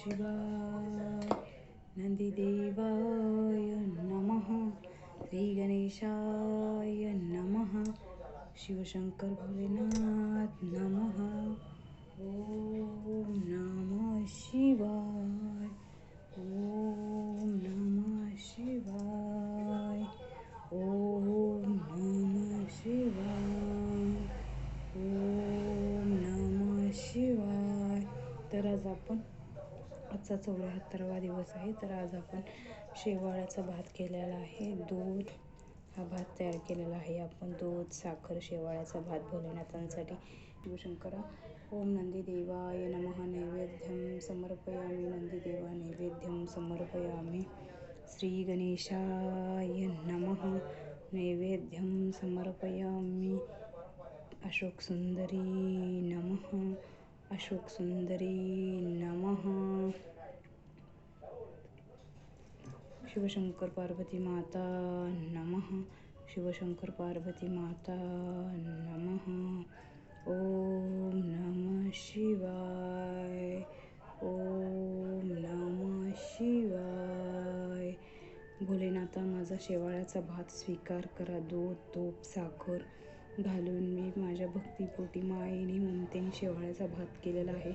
शिवाय. नंदीदेवाय नमः. श्रीगणेशाय नमः. शिवशंकर भोलेनाथ नमः. ओम नमः शिवाय. ओम नमः शिवाय. ओम नमः शिवाय. ओम नमः शिवाय. तर आज आपण आजचा 74वा दिवस आहे. तर आज आपण शेवाळ्याचा भात केलेला आहे. दूध हा भात तयार केलेला आहे आपण. दूध, साखर, शेवाळ्याचा भात भोलेनाथांसाठी. शिवशंकरा. ओम नंदीदेवाय नमः. नैवेद्यं समर्पयामि. नंदीदेवा नैवेद्यं समर्पयामि. श्री गणेशाय नमः. नैवेद्यं समर्पयामि. अशोक सुंदरी नमः. अशोक सुंदरी नमः. शिवशंकर पार्वती माता नमः. शिवशंकर पार्वती माता नमः. ओम नमः शिवाय. ओम नमः शिवाय. भोलेनाथा, माझा शेवाळ्याचा भात स्वीकार करा. दूध, तूप, साखर घालून मी माझ्या भक्तिपोटी मायेने ममतेने शेवाळ्याचा भात केलेला आहे,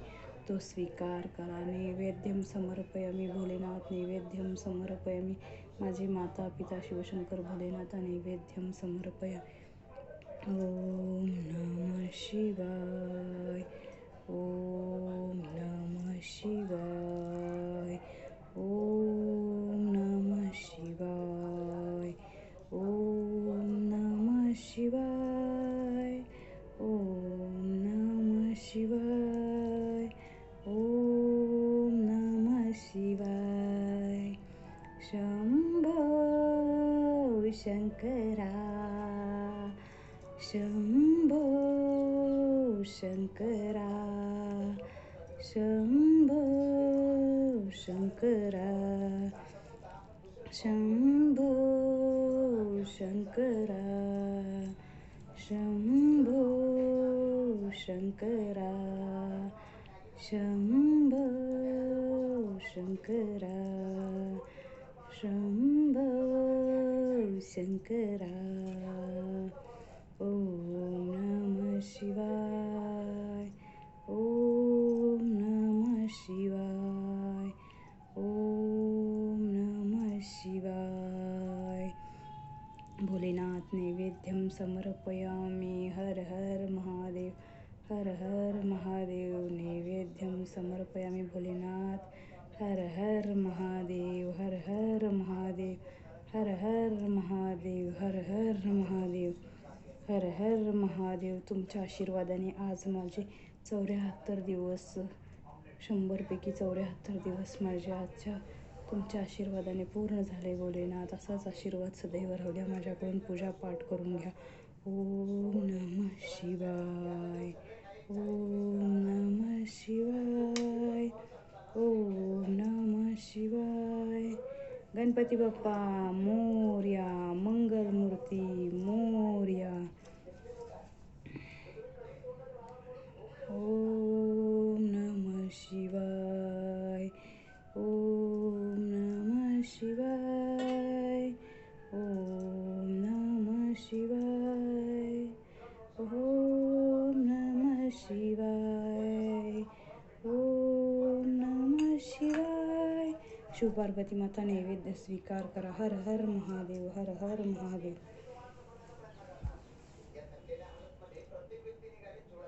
तो स्वीकार करा. नैवेद्यम समर्पयामि भोलेनाथ. नैवेद्यम समर्पयामि. माझे माता पिता शिवशंकर भोलेनाथा नैवेद्यम समर्पयामि. ओम नमः शिवाय. ओम नमः शिवाय. ओम नमः शिवाय. ओम नमः शिवाय. ओम नमः शिवाय. ओम नमः शिवाय. शंभो शंकरा. शंभो शंकरा. शंभो शंकरा. शंभो शंकरा. शंभो शंकरा. शंभो शंकरा. शंभो शंकरा. ओम नमः शिवाय. ओम नमः शिवाय. ओम नमः शिवाय. भोलेनाथ नैवेद्यम समर्पयामि. हर हर महादेव. हर हर महादेव. नैवेद्यम समर्पयामि भोलेनाथ. हर हर महादेव. हर हर महादेव. हर हर महादेव. हर हर महादेव. हर हर महादेव. तुमच्या आशीर्वादाने आज माझे 74 दिवस, 100पैकी 74 दिवस माझे आजच्या तुमच्या आशीर्वादाने पूर्ण झाले. भोलेनाथ, असाच आशीर्वाद सदैव राहू द्या. माझ्याकडून पूजा पाठ करून घ्या. ओम नमः शिवाय. ओम नमः शिवाय. ओम नमः शिवाय. गणपती बाप्पा मोरया. मंगलमूर्ती मोरया. ओम नमः शिवाय. ओम नमः शिवाय. ओम नमः शिवाय. ओम नमः शिवाय. ओम नमः शिवाय. शिवपार्वती माता नैवेद्य स्वीकार करा. हर हर महादेव. हर हर महादेव.